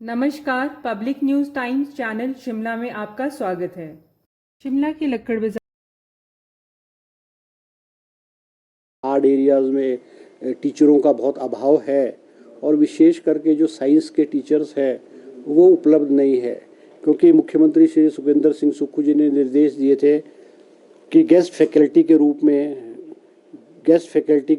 नमस्कार। Public news times channel Shimla में आपका स्वागत है। शिमला के लक्कड़ बाजार हार्ड एरियाज़ में टीचरों का बहुत अभाव है और विशेष करके जो साइंस के टीचर्स हैं वो उपलब्ध नहीं है, क्योंकि मुख्यमंत्री श्री सुखविंदर सिंह सुक्खू जी ने निर्देश दिए थे कि गेस्ट फैकल्टी के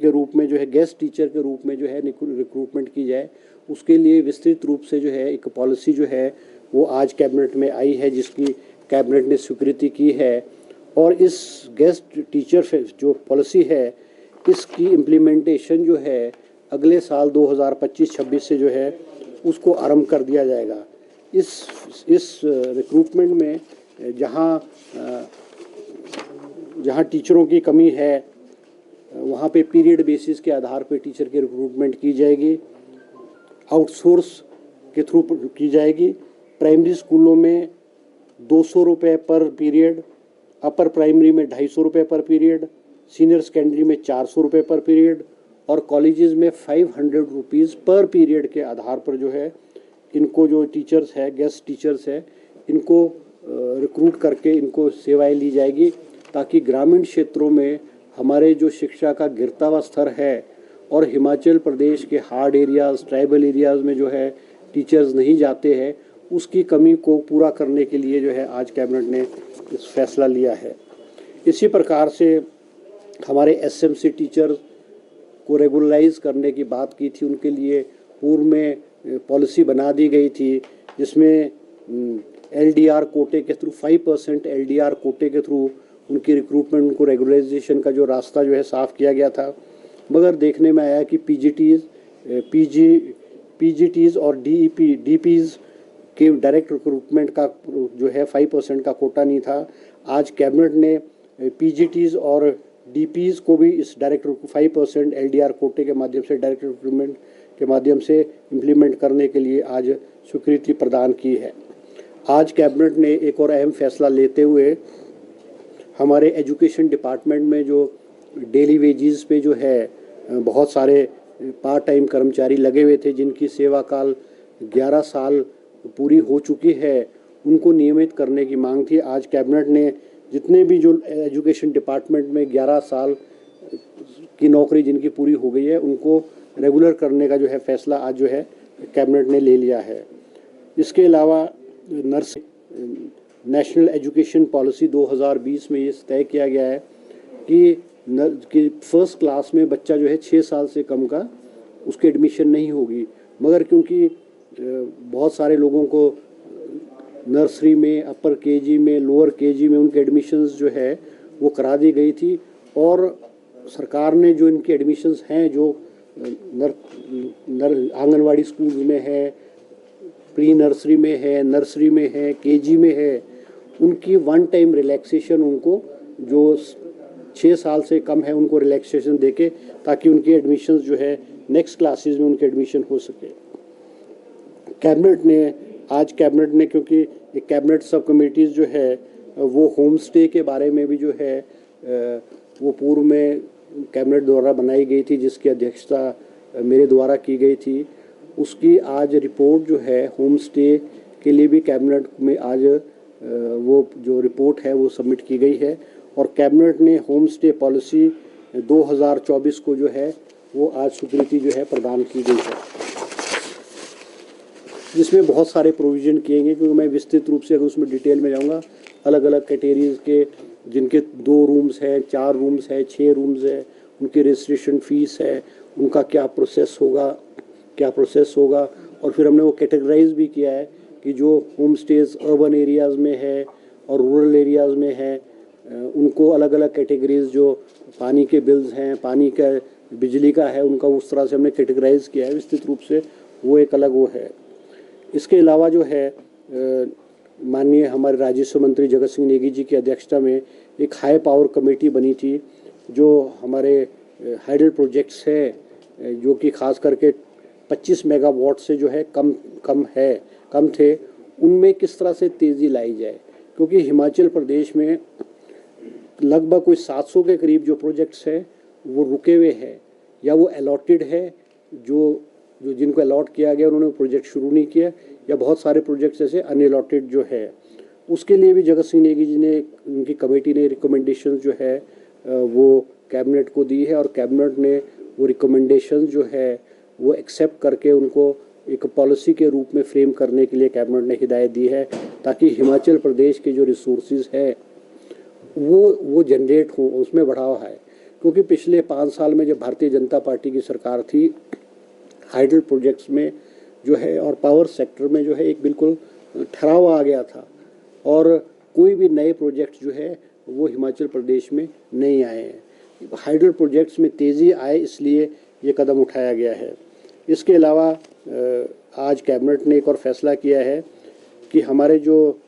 रूप में जो है गेस्ट टीचर के रूप में जो है रिक्रूटमेंट की जाए। उसके लिए विस्तृत रूप से जो है एक पॉलिसी जो है वो आज कैबिनेट में आई है, जिसकी कैबिनेट ने स्वीकृति की है। और इस गेस्ट टीचर जो पॉलिसी है इसकी इम्प्लीमेंटेशन जो है अगले साल 2025-26 से जो है उसको आरंभ कर दिया जाएगा। इस रिक्रूटमेंट में जहाँ टीचरों की कमी है वहाँ पे पीरियड बेसिस के आधार पे टीचर की रिक्रूटमेंट की जाएगी, आउटसोर्स के थ्रू की जाएगी। प्राइमरी स्कूलों में 200 रुपये पर पीरियड, अपर प्राइमरी में 250 रुपये पर पीरियड, सीनियर सेकेंडरी में 400 रुपये पर पीरियड और कॉलेजेस में 500 रुपीज़ पर पीरियड के आधार पर जो है इनको जो टीचर्स है गेस्ट टीचर्स है इनको रिक्रूट करके इनको सेवाएं ली जाएगी, ताकि ग्रामीण क्षेत्रों में हमारे जो शिक्षा का गिरता हुआ स्तर है और हिमाचल प्रदेश के हार्ड एरियाज़ ट्राइबल एरियाज़ में जो है टीचर्स नहीं जाते हैं उसकी कमी को पूरा करने के लिए जो है आज कैबिनेट ने इस फैसला लिया है। इसी प्रकार से हमारे एसएमसी टीचर को रेगुलराइज करने की बात की थी, उनके लिए पूर्व में पॉलिसी बना दी गई थी जिसमें एलडीआर कोटे के थ्रू 5% एलडीआर कोटे के थ्रू उनकी रिक्रूटमेंट उनको रेगुलराइजेशन का जो रास्ता जो है साफ़ किया गया था। मगर देखने में आया कि पीजीटीज़ और डीपीज़ के डायरेक्ट रिक्रूटमेंट का जो है 5% का कोटा नहीं था। आज कैबिनेट ने पीजीटीज़ और डीपीज़ को भी इस डायरेक्ट 5% एलडीआर कोटे के माध्यम से डायरेक्ट रिक्रूटमेंट के माध्यम से इम्प्लीमेंट करने के लिए आज स्वीकृति प्रदान की है। आज कैबिनेट ने एक और अहम फैसला लेते हुए हमारे एजुकेशन डिपार्टमेंट में जो डेली वेजेस पे जो है बहुत सारे पार्ट टाइम कर्मचारी लगे हुए थे जिनकी सेवा काल 11 साल पूरी हो चुकी है, उनको नियमित करने की मांग थी। आज कैबिनेट ने जितने भी जो एजुकेशन डिपार्टमेंट में 11 साल की नौकरी जिनकी पूरी हो गई है उनको रेगुलर करने का जो है फैसला आज जो है कैबिनेट ने ले लिया है। इसके अलावा नेशनल एजुकेशन पॉलिसी 2020 में ये तय किया गया है कि फर्स्ट क्लास में बच्चा जो है 6 साल से कम का उसकी एडमिशन नहीं होगी, मगर क्योंकि बहुत सारे लोगों को नर्सरी में, अपर केजी में, लोअर केजी में उनके एडमिशन्स जो है वो करा दी गई थी और सरकार ने जो इनके एडमिशन्स हैं जो आंगनवाड़ी स्कूल्स में है, प्री नर्सरी में है, नर्सरी में है, केजी में है, उनकी वन टाइम रिलैक्सेशन उनको जो 6 साल से कम है उनको रिलैक्सेशन देके ताकि उनके एडमिशन्स जो है नेक्स्ट क्लासेस में उनके एडमिशन हो सके। कैबिनेट ने क्योंकि एक कैबिनेट सब कमेटीज़ जो है वो होम स्टे के बारे में भी जो है वो पूर्व में कैबिनेट द्वारा बनाई गई थी जिसकी अध्यक्षता मेरे द्वारा की गई थी, उसकी आज रिपोर्ट जो है होम स्टे के लिए भी कैबिनेट में आज वो जो रिपोर्ट है वो सबमिट की गई है और कैबिनेट ने होम स्टे पॉलिसी 2024 को जो है वो आज स्वीकृति जो है प्रदान की गई है, जिसमें बहुत सारे प्रोविज़न किए गए। क्योंकि मैं विस्तृत रूप से अगर उसमें डिटेल में जाऊंगा, अलग अलग कैटेगरीज के जिनके 2 रूम्स हैं, 4 रूम्स हैं, 6 रूम्स हैं, उनकी रजिस्ट्रेशन फ़ीस है, उनका क्या प्रोसेस होगा और फिर हमने वो कैटेगराइज भी किया है कि जो होम स्टेज अर्बन एरियाज़ में है और रूरल एरियाज़ में है उनको अलग अलग कैटेगरीज, जो पानी के बिल्स हैं, पानी का बिजली का है, उनका उस तरह से हमने कैटेगराइज किया है विस्तृत रूप से, वो एक अलग वो है। इसके अलावा जो है माननीय हमारे राजस्व मंत्री जगत सिंह नेगी जी की अध्यक्षता में एक हाई पावर कमेटी बनी थी जो हमारे हाइडल प्रोजेक्ट्स है जो कि खास करके 25 मेगावाट से जो है कम थे, उनमें किस तरह से तेज़ी लाई जाए, क्योंकि हिमाचल प्रदेश में लगभग कोई 700 के करीब जो प्रोजेक्ट्स हैं वो रुके हुए हैं या वो अलॉटेड है, जो जो जिनको अलॉट किया गया उन्होंने प्रोजेक्ट शुरू नहीं किया, या बहुत सारे प्रोजेक्ट्स ऐसे अनअलॉटेड जो है, उसके लिए भी जगत सिंह नेगी जी ने, उनकी कमेटी ने रिकमेंडेशन जो है वो कैबिनेट को दी है, और कैबिनेट ने वो रिकमेंडेशन जो है वो एक्सेप्ट करके उनको एक पॉलिसी के रूप में फ्रेम करने के लिए कैबिनेट ने हिदायत दी है, ताकि हिमाचल प्रदेश के जो रिसोर्सेज है वो जनरेट हो, उसमें बढ़ावा है। क्योंकि पिछले 5 साल में जब भारतीय जनता पार्टी की सरकार थी, हाइडल प्रोजेक्ट्स में जो है और पावर सेक्टर में जो है एक बिल्कुल ठहराव आ गया था, और कोई भी नए प्रोजेक्ट जो है वो हिमाचल प्रदेश में नहीं आए हैं। हाइडल प्रोजेक्ट्स में तेज़ी आए, इसलिए ये कदम उठाया गया है। इसके अलावा आज कैबिनेट ने एक और फैसला किया है कि हमारे जो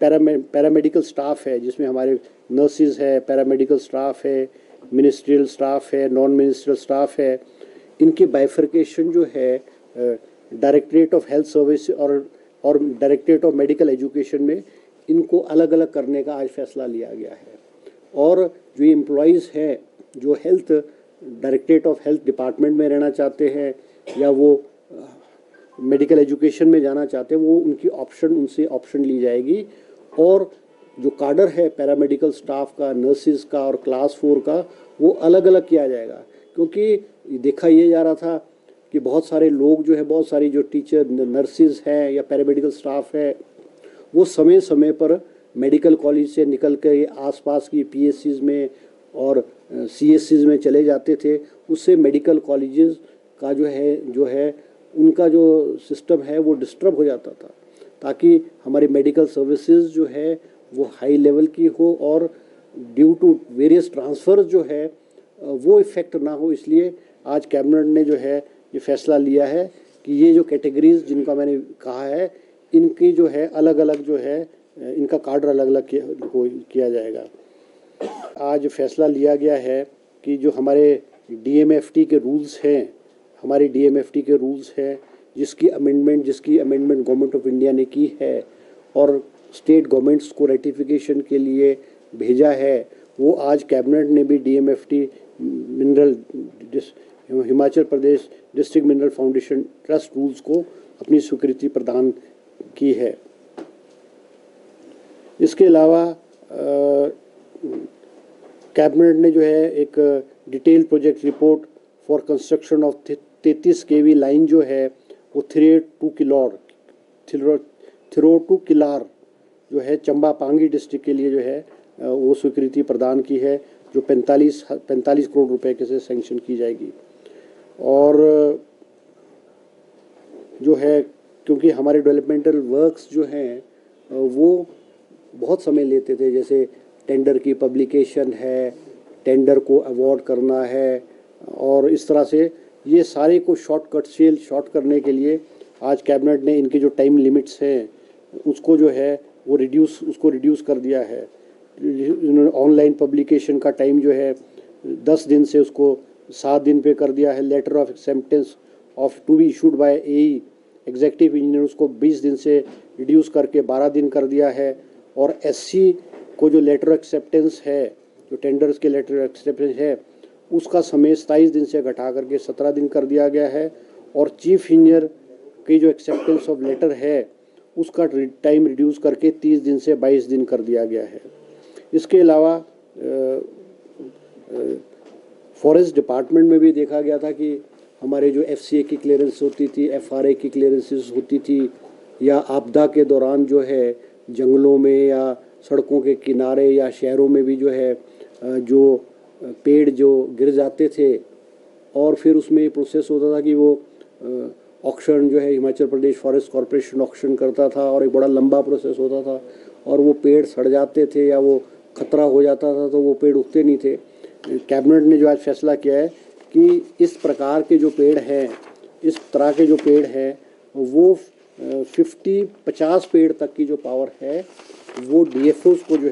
पैरामेडिकल स्टाफ है, जिसमें हमारे नर्सिस है, पैरामेडिकल स्टाफ है, मिनिस्ट्रियल स्टाफ है, नॉन मिनिस्ट्रियल स्टाफ है, इनके बाइफर्केशन जो है डायरेक्टरेट ऑफ हेल्थ सर्विस और डायरेक्टरेट ऑफ मेडिकल एजुकेशन में इनको अलग अलग करने का आज फैसला लिया गया है। और जो एम्प्लॉयज़ हैं जो health directorate of health department में रहना चाहते हैं या वो मेडिकल एजुकेशन में जाना चाहते हैं, वो उनसे ऑप्शन ली जाएगी, और जो काडर है पैरामेडिकल स्टाफ का, नर्सिस का और क्लास 4 का, वो अलग अलग किया जाएगा। क्योंकि देखा ये जा रहा था कि बहुत सारे लोग जो है, बहुत सारी जो टीचर नर्सिस हैं या पैरामेडिकल स्टाफ है, वो समय समय पर मेडिकल कॉलेज से निकल के आसपास की पीएससीज में और सीएससीज में चले जाते थे। उससे मेडिकल कॉलेजेस का जो है उनका जो सिस्टम है वो डिस्टर्ब हो जाता था, ताकि हमारी मेडिकल सर्विसेज जो है वो हाई लेवल की हो और ड्यू टू वेरियस ट्रांसफ़र जो है वो इफ़ेक्ट ना हो। इसलिए आज कैबिनेट ने जो है ये फैसला लिया है कि ये जो कैटेगरीज जिनका मैंने कहा है, इनकी जो है अलग अलग जो है इनका कार्डर अलग अलग किया जाएगा। आज फैसला लिया गया है कि जो हमारे डीएमएफटी के रूल्स हैं, जिसकी अमेंडमेंट गवर्नमेंट ऑफ इंडिया ने की है और स्टेट गवर्नमेंट्स को रेटिफिकेशन के लिए भेजा है, वो आज कैबिनेट ने भी DMFT Himachal Pradesh district mineral foundation trust rules को अपनी स्वीकृति प्रदान की है। इसके अलावा कैबिनेट ने जो है एक detail project report for construction of 33 kV line जो है वो थिरो टू किलार जो है चंबा पांगी डिस्ट्रिक्ट के लिए जो है वो स्वीकृति प्रदान की है, जो 45 करोड़ रुपए के से सैंक्शन की जाएगी। और जो है क्योंकि हमारे डेवलपमेंटल वर्क्स जो हैं वो बहुत समय लेते थे, जैसे टेंडर की पब्लिकेशन है, टेंडर को अवॉर्ड करना है, और इस तरह से ये सारे को शॉर्ट करने के लिए आज कैबिनेट ने इनके जो टाइम लिमिट्स हैं उसको जो है वो रिड्यूस कर दिया है। इन्होंने ऑनलाइन पब्लिकेशन का टाइम जो है 10 दिन से उसको 7 दिन पे कर दिया है। Letter of acceptance of to be issued by AE executive engineer उसको 20 दिन से रिड्यूस करके 12 दिन कर दिया है। और एससी को जो लेटर एक्सेप्टेंस है, जो टेंडर्स के लेटर एक्सेप्टेंस है, उसका समय 27 दिन से घटा करके 17 दिन कर दिया गया है। और चीफ इंजीनियर की जो एक्सेप्टेंस ऑफ लेटर है उसका टाइम रिड्यूस करके 30 दिन से 22 दिन कर दिया गया है। इसके अलावा फॉरेस्ट डिपार्टमेंट में भी देखा गया था कि हमारे जो एफसीए की क्लियरेंस होती थी, एफआरए की क्लियरेंसेस होती थी, या आपदा के दौरान जो है जंगलों में या सड़कों के किनारे या शहरों में भी जो है जो पेड़ जो गिर जाते थे, और फिर उसमें ये प्रोसेस होता था कि वो ऑक्शन जो है Himachal Pradesh forest corporation auction करता था, और एक बड़ा लंबा प्रोसेस होता था, और वो पेड़ सड़ जाते थे या वो खतरा हो जाता था तो वो पेड़ उगते नहीं थे। कैबिनेट ने जो आज फैसला किया है कि इस तरह के जो पेड़ हैं वो 50 पेड़ तक की जो पावर है वो डीएफओस को जो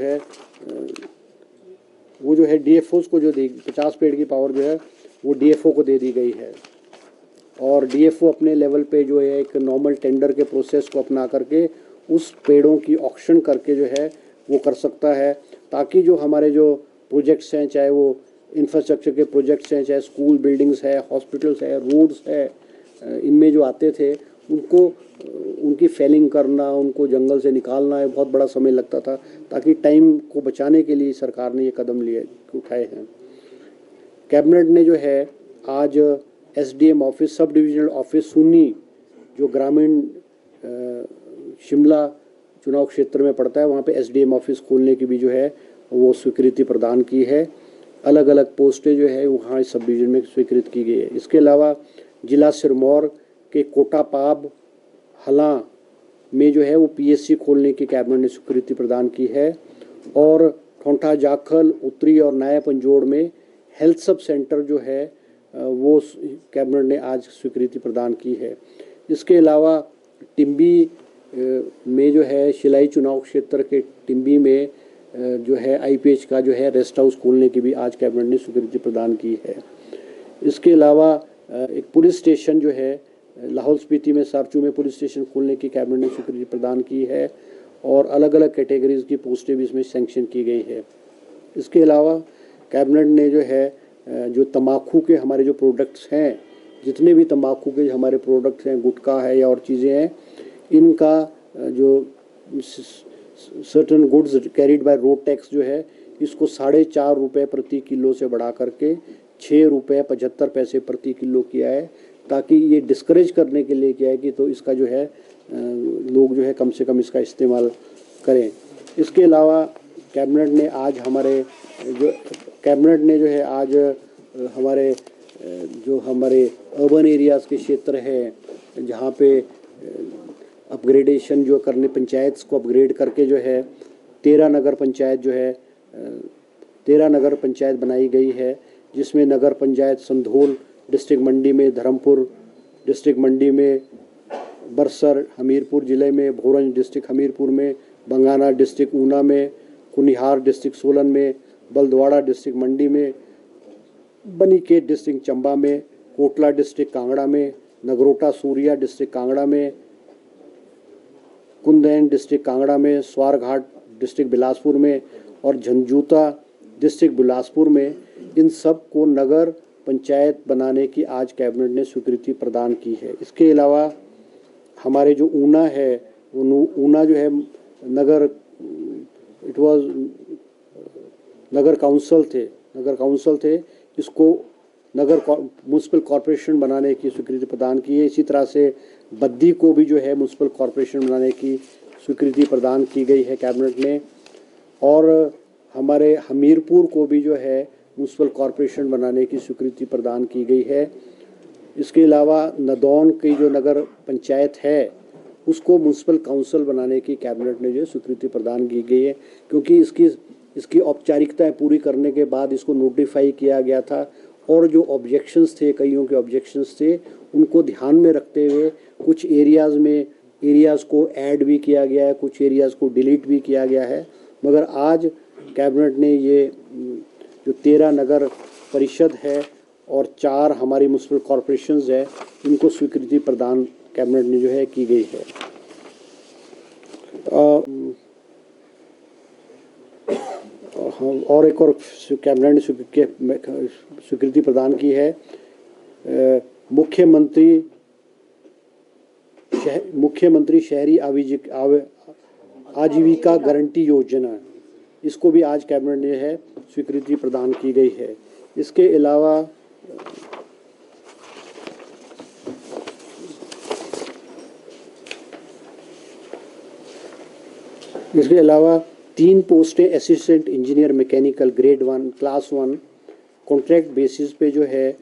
है डीएफओस को जो 50 पेड़ की पावर जो है वो डीएफओ को दे दी गई है। और डीएफओ अपने लेवल पे जो है एक नॉर्मल टेंडर के प्रोसेस को अपना करके उस पेड़ों की ऑक्शन करके जो है वो कर सकता है, ताकि जो हमारे जो प्रोजेक्ट्स हैं, चाहे वो इंफ्रास्ट्रक्चर के प्रोजेक्ट्स हैं, चाहे स्कूल बिल्डिंग्स है, हॉस्पिटल्स है, रोड्स है, इनमें जो आते थे उनको उनकी फेलिंग करना, उनको जंगल से निकालना है, बहुत बड़ा समय लगता था। ताकि टाइम को बचाने के लिए सरकार ने ये कदम उठाए हैं। कैबिनेट ने जो है आज SDM office, sub divisional office Sunni, जो ग्रामीण शिमला चुनाव क्षेत्र में पड़ता है, वहाँ पे SDM ऑफिस खोलने की भी जो है वो स्वीकृति प्रदान की है। अलग अलग पोस्टें जो है वहाँ इस सब डिवीजन में स्वीकृत की गई है। इसके अलावा जिला सिरमौर के कोटापाब हला में जो है वो PSC खोलने की कैबिनेट ने स्वीकृति प्रदान की है। और ठोंठा जाखल, उत्तरी और नया पंजोड़ में हेल्थ सब सेंटर जो है वो कैबिनेट ने आज स्वीकृति प्रदान की है। इसके अलावा टिम्बी में जो है शिलाई चुनाव क्षेत्र के टिम्बी में जो है IPH का जो है रेस्ट हाउस खोलने की भी आज कैबिनेट ने स्वीकृति प्रदान की है। इसके अलावा एक पुलिस स्टेशन जो है लाहौल स्पीति में सारचू में पुलिस स्टेशन खोलने की कैबिनेट ने स्वीकृति प्रदान की है। और अलग अलग कैटेगरीज की पोस्टें भी इसमें सैंक्शन की गई है। इसके अलावा कैबिनेट ने जो है जो तम्बाकू के हमारे जो प्रोडक्ट्स हैं, जितने भी तम्बाकू के हमारे प्रोडक्ट्स हैं, गुटखा है या और चीज़ें हैं, इनका जो certain goods carried by road tax जो है इसको 4.5 रुपये प्रति किलो से बढ़ा करके 6 रुपये 75 पैसे प्रति किलो किया है। ताकि ये डिस्करेज करने के लिए किया है कि तो इसका जो है लोग जो है कम से कम इसका इस्तेमाल करें। इसके अलावा कैबिनेट ने आज हमारे अर्बन एरियाज़ के क्षेत्र है, जहाँ पे अपग्रेडेशन जो करने, पंचायत को अपग्रेड करके जो है 13 नगर पंचायत बनाई गई है। जिसमें नगर पंचायत संधोल डिस्ट्रिक्ट मंडी में, धर्मपुर डिस्ट्रिक्ट मंडी में, बरसर हमीरपुर ज़िले में, भोरंज डिस्ट्रिक्ट हमीरपुर में, बंगाना डिस्ट्रिक्ट ऊना में, कुनिहार डिस्ट्रिक्ट सोलन में, बलदवाड़ा डिस्ट्रिक्ट मंडी में, बनीखेत डिस्ट्रिक्ट चंबा में, कोटला डिस्ट्रिक्ट कांगड़ा में, नगरोटा सूरिया डिस्ट्रिक्ट कांगड़ा में, कुंदैन डिस्ट्रिक्ट कांगड़ा में, स्वारघाट डिस्ट्रिक्ट बिलासपुर में और झंझूता डिस्ट्रिक्ट बिलासपुर में, इन सब को नगर पंचायत बनाने की आज कैबिनेट ने स्वीकृति प्रदान की है। इसके अलावा हमारे जो ऊना है, ऊना जो है नगर काउंसिल थे, इसको म्यूनसिपल कॉरपोरेशन बनाने की स्वीकृति प्रदान की है। इसी तरह से बद्दी को भी जो है म्यूनसिपल कॉरपोरेशन बनाने की स्वीकृति प्रदान की गई है कैबिनेट ने। और हमारे हमीरपुर को भी जो है म्यूनसिपल कॉरपोरेशन बनाने की स्वीकृति प्रदान की गई है। इसके अलावा नदौन की जो नगर पंचायत है उसको म्यूनसिपल काउंसिल बनाने की कैबिनेट ने जो स्वीकृति प्रदान की गई है, क्योंकि इसकी औपचारिकताएं पूरी करने के बाद इसको नोटिफाई किया गया था। और जो ऑब्जेक्शंस थे, कईयों के ऑब्जेक्शंस थे, उनको ध्यान में रखते हुए कुछ एरियाज़ को ऐड भी किया गया है, कुछ एरियाज़ को डिलीट भी किया गया है। मगर आज कैबिनेट ने ये जो 13 नगर परिषद है और 4 हमारी म्यूनसिपल कॉरपोरेशंस है, इनको स्वीकृति प्रदान कैबिनेट ने जो है की गई है। और एक और कैबिनेट ने स्वीकृति प्रदान की है मुख्यमंत्री शहरी आजीविका गारंटी योजना, इसको भी आज कैबिनेट ने है स्वीकृति प्रदान की गई है। इसके अलावा 3 पोस्टें assistant engineer mechanical grade 1 class 1 contract basis पे जो है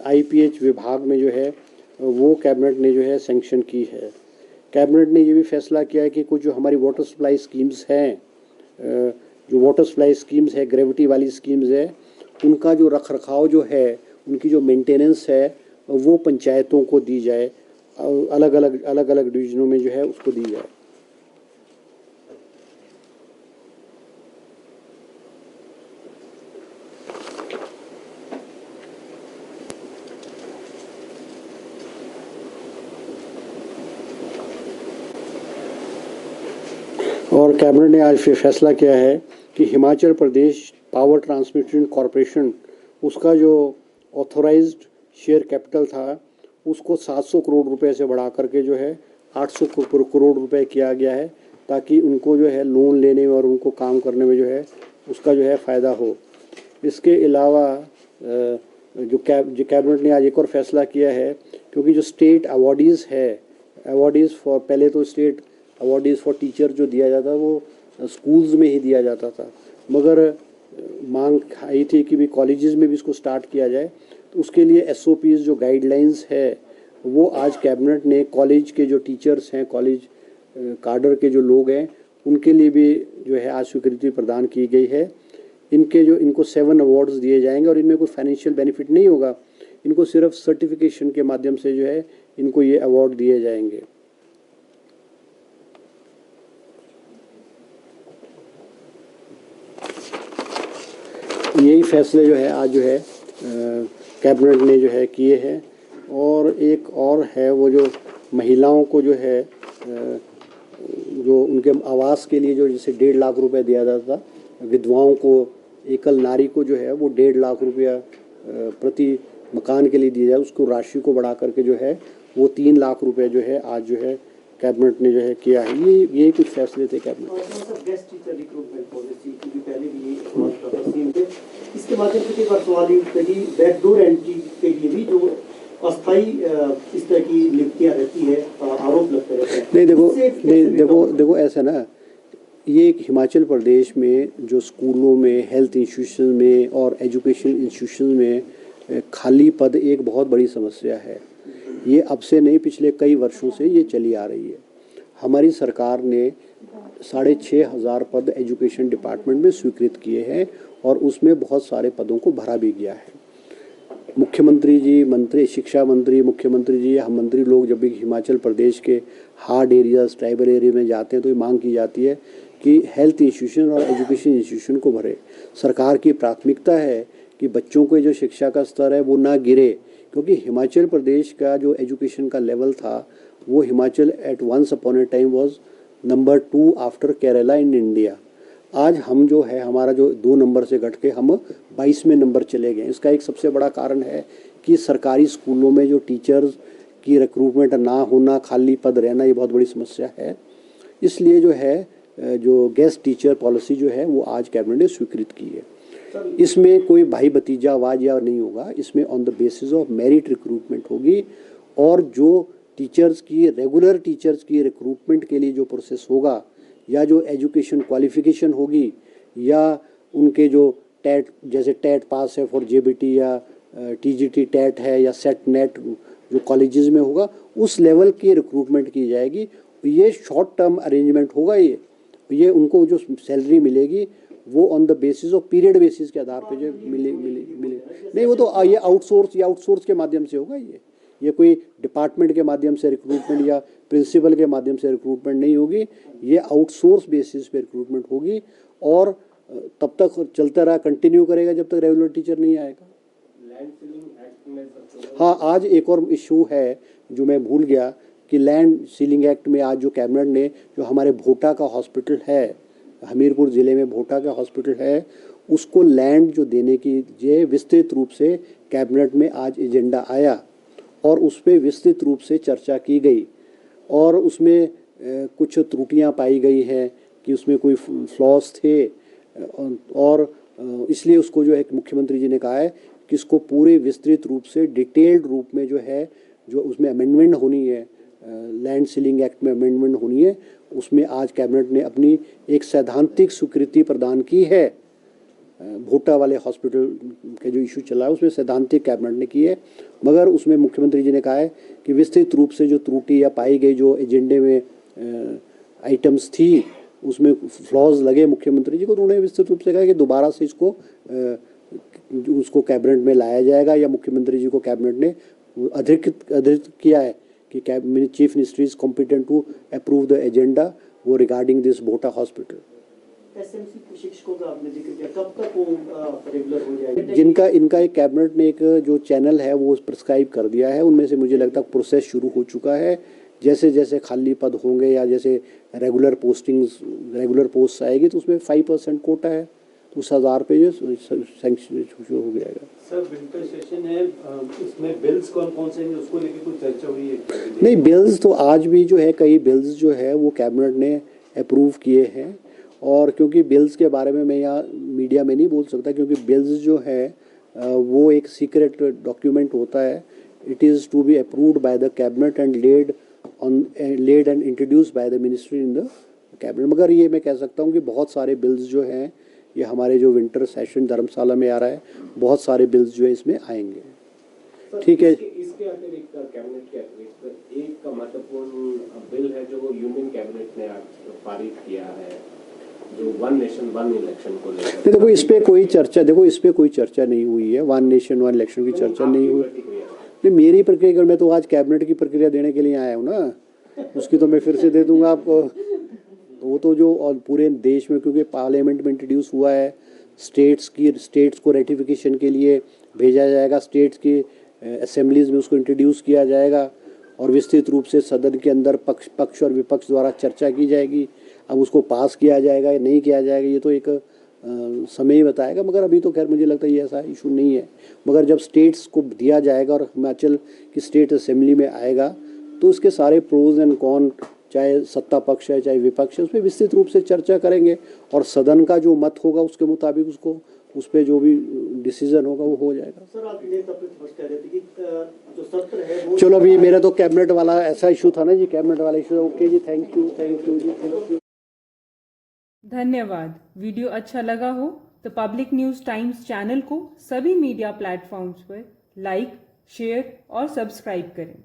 IPH विभाग में जो है वो कैबिनेट ने जो है सैंक्शन की है। कैबिनेट ने ये भी फैसला किया है कि कुछ जो हमारी वाटर सप्लाई स्कीम्स हैं, ग्रेविटी वाली स्कीम्स है, उनका जो रखरखाव जो है, उनकी जो मेंटेनेंस है, वो पंचायतों को दी जाए, अलग अलग डिवीजनों में जो है उसको दी जाए। और कैबिनेट ने आज फिर फैसला किया है कि Himachal Pradesh power transmission corporation उसका जो ऑथोराइज्ड शेयर कैपिटल था उसको 700 करोड़ रुपए से बढ़ा करके जो है 800 करोड़ रुपए किया गया है, ताकि उनको जो है लोन लेने में और उनको काम करने में जो है उसका जो है फ़ायदा हो। इसके अलावा जो कैबिनेट ने आज एक और फैसला किया है, क्योंकि जो स्टेट अवॉर्डीज़ है, अवॉर्डीज़ फॉर, पहले तो स्टेट अवॉर्डीज़ फॉर टीचर जो दिया जाता वो स्कूल्स में ही दिया जाता था, मगर मांग आई थी कि भी कॉलेजेस में भी इसको स्टार्ट किया जाए। तो उसके लिए SOPs जो गाइडलाइंस है वो आज कैबिनेट ने कॉलेज के जो टीचर्स हैं, कॉलेज काडर के जो लोग हैं, उनके लिए भी जो है आज स्वीकृति प्रदान की गई है। इनको 7 अवार्ड्स दिए जाएंगे और इनमें कोई फाइनेंशियल बेनिफिट नहीं होगा, इनको सिर्फ सर्टिफिकेशन के माध्यम से जो है इनको ये अवार्ड दिए जाएंगे। यही फैसले जो है आज जो है कैबिनेट ने जो है किए हैं। और एक और है वो जो महिलाओं को जो है जो उनके आवास के लिए जो जैसे 1.5 लाख रुपए दिया जाता था, विधवाओं को, एकल नारी को जो है वो 1.5 लाख रुपया प्रति मकान के लिए दिया जाए, उसको राशि को बढ़ा करके जो है वो 3 लाख रुपए जो है आज जो है कैबिनेट ने जो है किया है। ये कुछ फैसले थे कैबिनेट। इसके माध्यम से एक बार सवाल ये उठता है कि बैकडोर एंट्री के लिए भी जो अस्थायी इस तरह की नियुक्तियां रहती है, आरोप लगते रहते हैं। देखो ऐसा ना, ये एक हिमाचल प्रदेश में जो स्कूलों में, हेल्थ इंस्टीट्यूशन में और एजुकेशन इंस्टीट्यूशन में खाली पद एक बहुत बड़ी समस्या है। ये अब से नहीं, पिछले कई वर्षों से ये चली आ रही है। हमारी सरकार ने 6,500 पद एजुकेशन डिपार्टमेंट में स्वीकृत किए हैं और उसमें बहुत सारे पदों को भरा भी गया है। मुख्यमंत्री जी, मंत्री, शिक्षा मंत्री, मुख्यमंत्री जी, हम मंत्री लोग जब भी हिमाचल प्रदेश के हार्ड एरियाज, ट्राइबल एरिया में जाते हैं तो ये मांग की जाती है कि हेल्थ इंस्टीट्यूशन और एजुकेशन इंस्टीट्यूशन को भरे। सरकार की प्राथमिकता है कि बच्चों के जो शिक्षा का स्तर है वो ना गिरे, क्योंकि हिमाचल प्रदेश का जो एजुकेशन का लेवल था वो Himachal at once upon a time was number 2 after Kerala in India. आज हम जो है, हमारा जो 2 नंबर से घट के हम 22वें नंबर चले गए। इसका एक सबसे बड़ा कारण है कि सरकारी स्कूलों में जो टीचर्स की रिक्रूटमेंट ना होना, खाली पद रहना, ये बहुत बड़ी समस्या है। इसलिए जो है जो गेस्ट टीचर पॉलिसी जो है वो आज कैबिनेट ने स्वीकृत की है। इसमें कोई भाई भतीजावाद या नहीं होगा, इसमें on the basis of merit recruitment होगी। और जो टीचर्स की, रेगुलर टीचर्स की रिक्रूटमेंट के लिए जो प्रोसेस होगा, या जो एजुकेशन क्वालिफिकेशन होगी, या उनके जो टेट, जैसे टेट पास है फॉर JBT या TGT टेट है या सेट नेट जो कॉलेजेस में होगा, उस लेवल की रिक्रूटमेंट की जाएगी। ये शॉर्ट टर्म अरेंजमेंट होगा। ये उनको जो सैलरी मिलेगी वो on the basis of period basis के आधार पे जो मिले नहीं, वो तो ये आउटसोर्स के माध्यम से होगा। ये कोई डिपार्टमेंट के माध्यम से रिक्रूटमेंट या प्रिंसिपल के माध्यम से रिक्रूटमेंट नहीं होगी, ये आउटसोर्स बेसिस पे रिक्रूटमेंट होगी। और तब तक चलता रहा, कंटिन्यू करेगा जब तक रेगुलर टीचर नहीं आएगा। हाँ, आज एक और इशू है जो मैं भूल गया कि लैंड सीलिंग एक्ट में आज जो कैबिनेट ने, जो हमारे भोटा का हॉस्पिटल है, हमीरपुर ज़िले में भोटा का हॉस्पिटल है, उसको लैंड जो देने की ये विस्तृत रूप से कैबिनेट में आज एजेंडा आया और उस पर विस्तृत रूप से चर्चा की गई। और उसमें कुछ त्रुटियां पाई गई हैं कि उसमें कोई फ्लॉज थे, और इसलिए उसको जो है मुख्यमंत्री जी ने कहा है कि इसको पूरे विस्तृत रूप से डिटेल्ड रूप में जो है, जो उसमें अमेंडमेंट होनी है, लैंड सीलिंग एक्ट में अमेंडमेंट होनी है, उसमें आज कैबिनेट ने अपनी एक सैद्धांतिक स्वीकृति प्रदान की है। भोटा वाले हॉस्पिटल के जो इशू चला है उसमें सैद्धांतिक कैबिनेट ने की है, मगर उसमें मुख्यमंत्री जी ने कहा है कि विस्तृत रूप से जो त्रुटि या पाई गई, जो एजेंडे में आइटम्स थी उसमें फ्लॉज लगे मुख्यमंत्री जी को, तो उन्होंने विस्तृत रूप से कहा कि दोबारा से इसको उसको कैबिनेट में लाया जाएगा, या मुख्यमंत्री जी को कैबिनेट ने अधिकृत किया है कि chief minister is competent to approve the agenda वो regarding this Bhota hospital. SMC प्रशिक्षकों का आपने जिक्र किया, कब तक वो रेगुलर हो जाएगा? इनका एक कैबिनेट ने एक जो चैनल है वो प्रिस्क्राइब कर दिया है, उनमें से मुझे लगता है प्रोसेस शुरू हो चुका है। जैसे जैसे खाली पद होंगे या जैसे रेगुलर पोस्ट आएगी तो उसमें 5% कोटा है, तो उस 1000 पे जो सैंक्शन शुरू हो जाएगा। सर विंटर सेशन है, इसमें बिल्स कौन कौन से हैं उसको लेके कुछ चर्चा हुई है? नहीं, बिल्स तो आज भी जो है कई बिल्स जो है वो कैबिनेट ने अप्रूव किए हैं, और क्योंकि बिल्स के बारे में मैं यहाँ मीडिया में नहीं बोल सकता, क्योंकि बिल्स जो है वो एक सीक्रेट डॉक्यूमेंट होता है। It is to be approved by the cabinet and laid and introduced by the ministry in the cabinet. मगर ये मैं कह सकता हूँ कि बहुत सारे बिल्स जो हैं ये हमारे जो विंटर सेशन धर्मशाला में आ रहा है, बहुत सारे बिल्स जो है इसमें आएंगे। ठीक है। इसके अतिरिक्त कैबिनेट के अतिरिक्त एक का महत्वपूर्ण बिल है जो यूनियन कैबिनेट ने आज पारित किया है, जो वन नेशन वन इलेक्शन को लेकर। देखो इस पे कोई चर्चा नहीं हुई है। वन नेशन वन इलेक्शन की चर्चा नहीं हुई। नहीं, मेरी प्रक्रिया, मैं तो आज कैबिनेट की प्रक्रिया देने के लिए आया हूँ ना, उसकी तो मैं फिर से दे दूंगा आपको। वो तो जो और पूरे देश में, क्योंकि पार्लियामेंट में इंट्रोड्यूस हुआ है, स्टेट्स को रेटिफिकेशन के लिए भेजा जाएगा, स्टेट्स की असेंबलीज में उसको इंट्रोड्यूस किया जाएगा, और विस्तृत रूप से सदन के अंदर पक्ष और विपक्ष द्वारा चर्चा की जाएगी। अब उसको पास किया जाएगा या नहीं किया जाएगा ये तो एक समय ही बताएगा, मगर अभी तो खैर मुझे लगता है ये ऐसा इशू नहीं है। मगर जब स्टेट्स को दिया जाएगा और हिमाचल की स्टेट असेंबली में आएगा तो उसके सारे प्रोज एंड कॉन, चाहे सत्ता पक्ष है चाहे विपक्ष है, उस पर विस्तृत रूप से चर्चा करेंगे, और सदन का जो मत होगा उसके मुताबिक उसको उस पर जो भी डिसीजन होगा वो हो जाएगा। सर आप नेता प्रतिपक्ष कह रहे थे कि जो सत्र है वो, चलो अभी मेरा तो कैबिनेट वाला ऐसा इशू था ना जी, कैबिनेट वाला इशू। ओके जी, थैंक यू जी, थैंक यू। धन्यवाद। वीडियो अच्छा लगा हो तो पब्लिक न्यूज़ टाइम्स चैनल को सभी मीडिया प्लेटफॉर्म्स पर लाइक, शेयर और सब्सक्राइब करें।